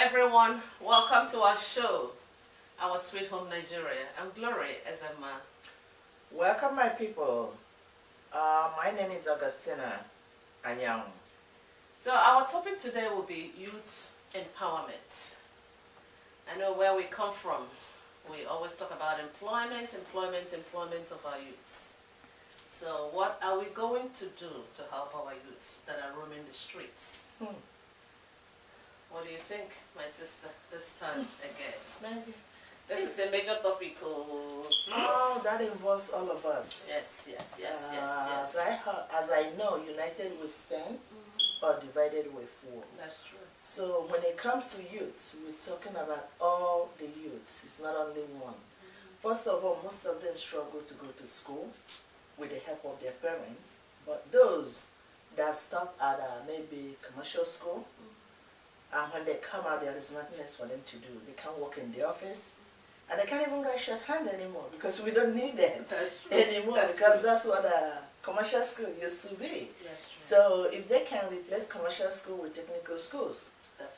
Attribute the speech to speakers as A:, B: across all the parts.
A: everyone, welcome to our show, our sweet home Nigeria. I'm Ezemma.
B: Welcome my people. My name is Augustina, Anyanwu.
A: So our topic today will be youth empowerment. I know where we come from. We always talk about employment of our youths. So what are we going to do to help our youths that are roaming the streets? What do you think, my sister, this time again? This is a major topic.
B: Oh, that involves all of us.
A: Yes.
B: As I know, united we stand, but divided we fall.
A: That's true.
B: So when it comes to youths, we're talking about all the youths. It's not only one. First of all, most of them struggle to go to school with the help of their parents. But those that stop at maybe commercial school, and when they come out, there is nothing else for them to do. They can't work in the office, and they can't even write shorthand anymore because we don't need them anymore. That's what a commercial school used to be. So if they can replace commercial school with technical schools,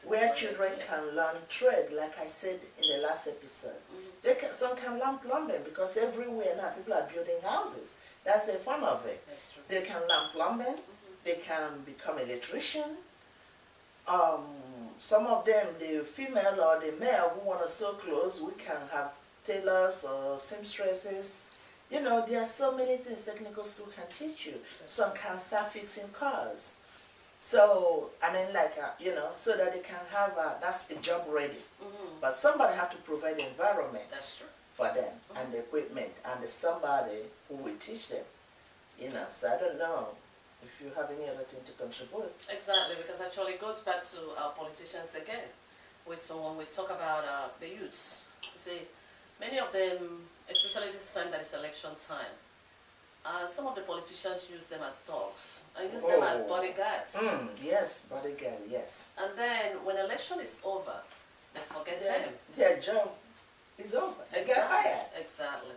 B: where children can learn trade, like I said in the last episode, some can learn plumbing because everywhere now people are building houses. That's the fun of it. They can learn plumbing. They can become electrician. Some of them, the female or the male who want to sew clothes, we can have tailors or seamstresses. You know, there are so many things technical school can teach you. Some can start fixing cars. So, I mean, like, so that they can have, that's the job ready. But somebody have to provide the environment for them and the equipment and the somebody who will teach them. You know, so I don't know if you have any other thing to contribute.
A: Exactly, because actually it goes back to our politicians again. When we talk about the youths, see, many of them, especially this time that is election time, some of the politicians use them as dogs and use them as bodyguards.
B: Yes, bodyguard, yes.
A: And then when election is over, they forget them.
B: Their job is over. They get fired.
A: Exactly.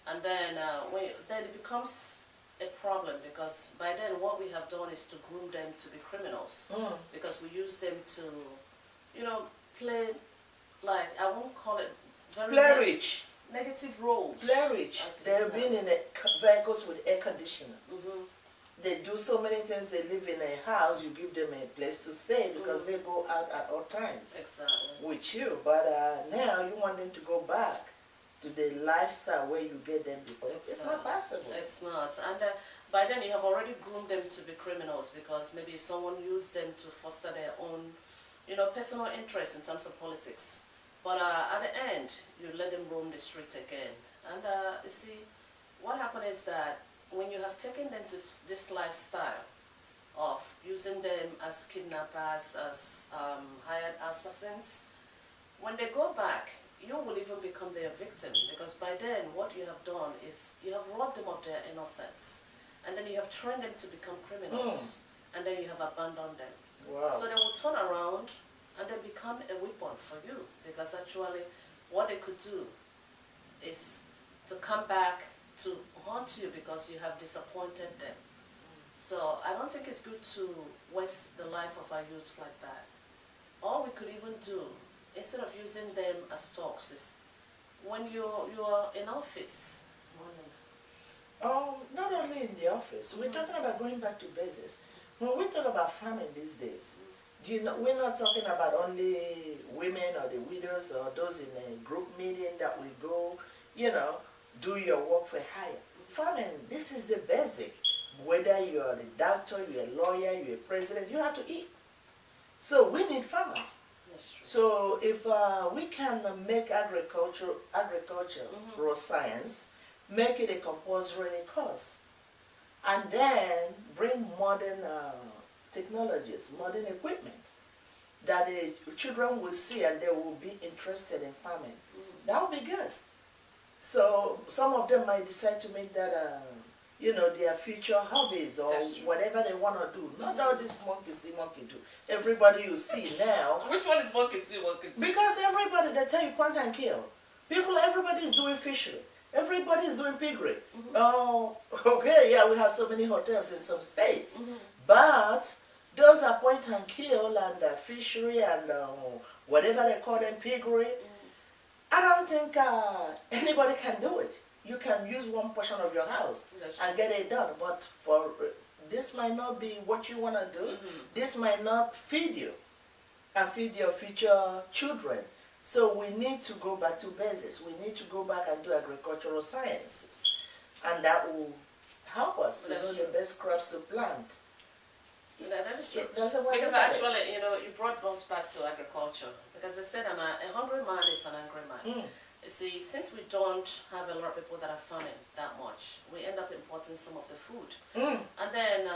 A: And then, then it becomes a problem because by then what we have done is to groom them to be criminals because we use them to, play, like, I won't call it very negative roles.
B: Play rich. They've been in vehicles with air conditioner. They do so many things. They live in a house. You give them a place to stay because they go out at all times with you. But now you want them to go back to the lifestyle where you get them before. It's not possible.
A: It's not. And by then you have already groomed them to be criminals because maybe someone used them to foster their own, personal interest in terms of politics. But at the end, you let them roam the streets again. And you see, what happened is that when you have taken them to this lifestyle of using them as kidnappers, as hired assassins, when they go back, you will even become their victim because by then what you have done is you have robbed them of their innocence and then you have trained them to become criminals and then you have abandoned them. So they will turn around and they become a weapon for you because actually what they could do is to come back to haunt you because you have disappointed them. So I don't think it's good to waste the life of our youths like that. All we could even do instead of using them as talks is when you are in office.
B: Not only in the office. We're talking about going back to basics. When we talk about farming these days, we're not talking about only women or the widows or those in a group meeting that will go, do your work for hire. Farming, this is the basic. Whether you're the doctor, you're a lawyer, you're a president, you have to eat. So we need farmers. So if we can make agriculture, raw science, make it a compulsory course, and then bring modern technologies, modern equipment that the children will see and they will be interested in farming, that would be good. So some of them might decide to make that their future hobbies or whatever they want to do. Not all this monkey see, monkey do. Everybody you see now.
A: Which one is monkey see, monkey do?
B: Because everybody, they tell you point and kill. Everybody is doing fishery. Everybody is doing piggery. Oh, okay, yeah, we have so many hotels in some states. But Those are point and kill and fishery and whatever they call them, piggery. I don't think anybody can do it. You can use one portion of your house and get it done, but for this might not be what you want to do. This might not feed you and feed your future children. So we need to go back to basics. We need to go back and do agricultural sciences, and that will help us to know the best crops to plant.
A: That is true.
B: Because
A: actually, you know, you brought us back to agriculture. Because they said a hungry man is an angry man. You see, since we don't have a lot of people that are farming that much, we end up importing some of the food. And then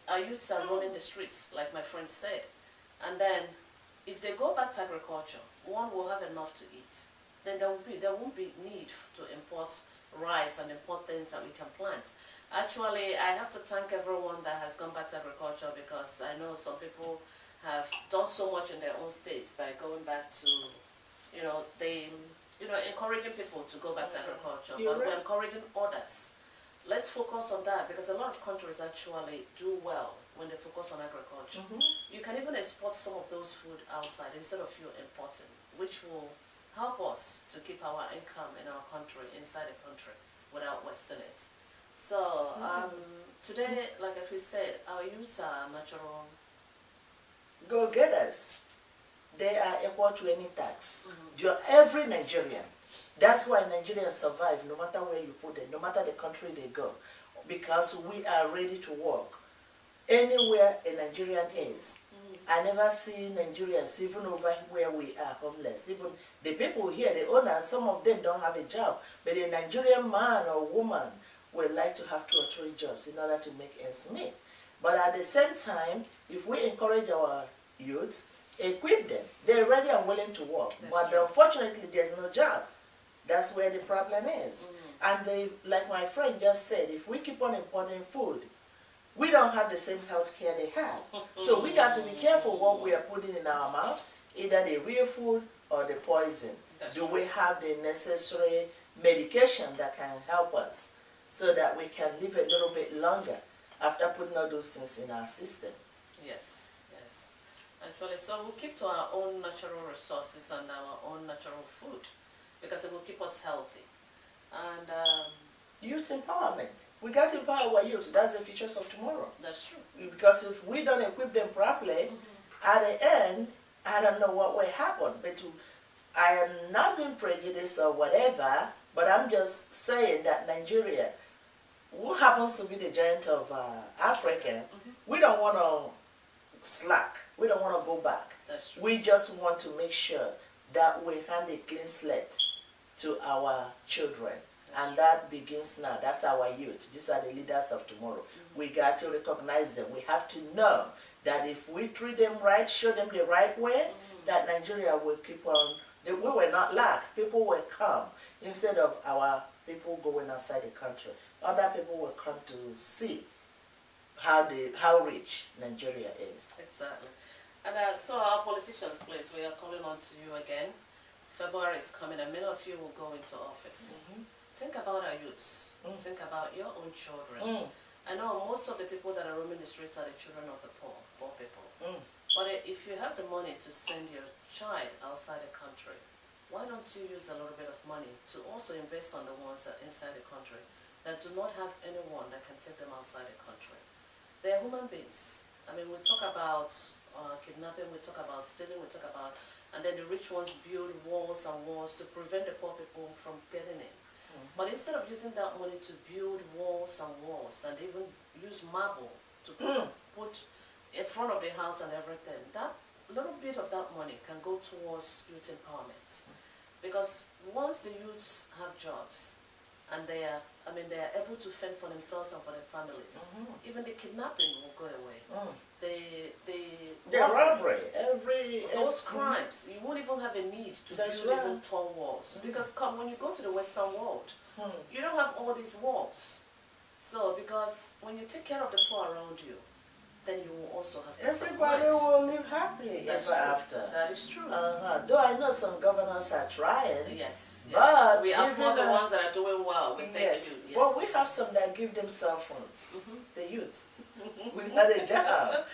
A: our youths are roaming the streets, like my friend said. And then, if they go back to agriculture, one will have enough to eat. Then there won't be need to import rice and import things that we can plant. Actually, I have to thank everyone that has gone back to agriculture, because I know some people have done so much in their own states by going back to, you know, encouraging people to go back to agriculture. But we're encouraging others. Let's focus on that, because a lot of countries actually do well when they focus on agriculture. You can even export some of those food outside instead of you importing, which will help us to keep our income in our country, inside the country, without wasting it. So today, like we said, our youths are natural
B: go-getters. They are equal to any tax. Every Nigerian. That's why Nigerians survive no matter where you put them, no matter the country they go, because we are ready to work. Anywhere a Nigerian is. I never see Nigerians, even over where we are homeless. Even the people here, the owners, some of them don't have a job. But a Nigerian man or woman would like to have 2 or 3 jobs in order to make ends meet. But at the same time, if we encourage our youth, equip them, they're ready and willing to work. But unfortunately, there's no job. That's where the problem is. And like my friend just said, if we keep on importing food, we don't have the same health care they have. So we got to be careful what we are putting in our mouth, either the real food or the poison. Do we have the necessary medication that can help us so that we can live a little bit longer after putting all those things in our system?
A: Yes, yes. Actually, so we'll keep to our own natural resources and our own natural food, because it will keep us healthy. And
B: youth empowerment. We got to empower our youth. That's the futures of tomorrow.
A: That's true.
B: Because if we don't equip them properly, at the end, I don't know what will happen. But I am not being prejudiced or whatever, but I'm just saying that Nigeria, who happens to be the giant of Africa, we don't want to slack. We don't want to go back.
A: That's true.
B: We just want to make sure that we hand a clean slate to our children. And that begins now. That's our youth. These are the leaders of tomorrow. We got to recognize them. We have to know that if we treat them right, show them the right way, that Nigeria will keep on. We will not lack. People will come. Instead of our people going outside the country, other people will come to see how rich Nigeria is.
A: Exactly. And so our politicians, please, we are calling on to you again. February is coming and many of you will go into office. Think about our youths. Think about your own children. I know most of the people that are roaming the streets are the children of the poor people. But if you have the money to send your child outside the country, why don't you use a little bit of money to also invest on the ones that are inside the country that do not have anyone that can take them outside the country? They are human beings. I mean, we talk about kidnapping, we talk about stealing, we talk about, and then the rich ones build walls and walls to prevent the poor people from getting in. But instead of using that money to build walls and even use marble to put in front of the house and everything, that little bit of that money can go towards youth empowerment. Because once the youths have jobs and they are able to fend for themselves and for their families, even the kidnapping will go away.
B: The robbery,
A: those crimes, you won't even have a need to build even tall walls. Because when you go to the Western world, you don't have all these walls. So, because when you take care of the poor around you, then you will also have peace of
B: Everybody
A: mind.
B: will live happily
A: That's
B: ever
A: true.
B: after.
A: That is true.
B: Though I know some governors are trying.
A: Yes, yes.
B: But
A: we applaud the
B: even,
A: ones that are doing well. We thank
B: yes.
A: you. Yes.
B: Well, we have some that give them cell phones. The youth.
A: Mm-hmm.
B: Without a job.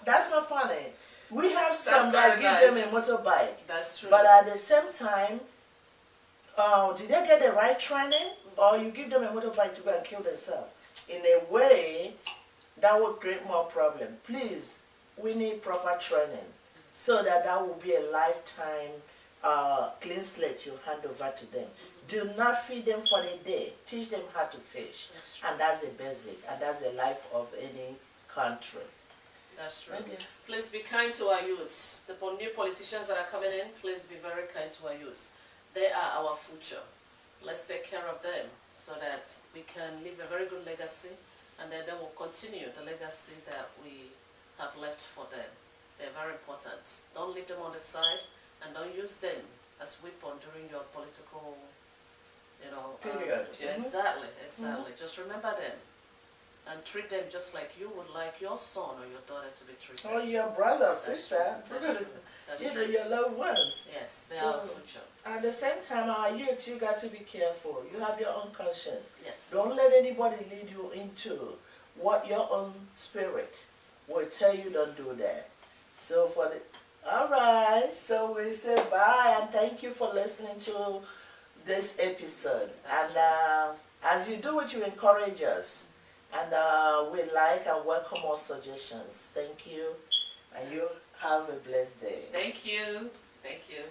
B: That's not funny. We have some
A: That's
B: that
A: very
B: give them a motorbike.
A: That's true.
B: But at the same time, did they get the right training? Or you give them a motorbike to go and kill themselves? In a way, that would create more problem. Please, we need proper training so that will be a lifetime clean slate you hand over to them. Do not feed them for the day. Teach them how to fish. And that's the basic. And that's the life of any country.
A: That's true.
B: Okay.
A: Please be kind to our youths. The new politicians that are coming in, please be very kind to our youths. They are our future. Let's take care of them so that we can leave a very good legacy, and then they will continue the legacy that we have left for them. They're very important. Don't leave them on the side, and don't use them as weapon during your political,
B: period.
A: Exactly. Just remember them and treat them just like you would like your son or your daughter to be treated.
B: Or your brother, sister,
A: That's true.
B: your loved ones.
A: Yes, they are our future.
B: At the same time, our youth, you got to be careful. You have your own conscience.
A: Yes.
B: Don't let anybody lead you into what your own spirit will tell you. Don't do that. So all right. So we say bye and thank you for listening to this episode. As you do it, you encourage us. And we like and welcome all suggestions. Thank you. And you have a blessed day.
A: Thank you. Thank you.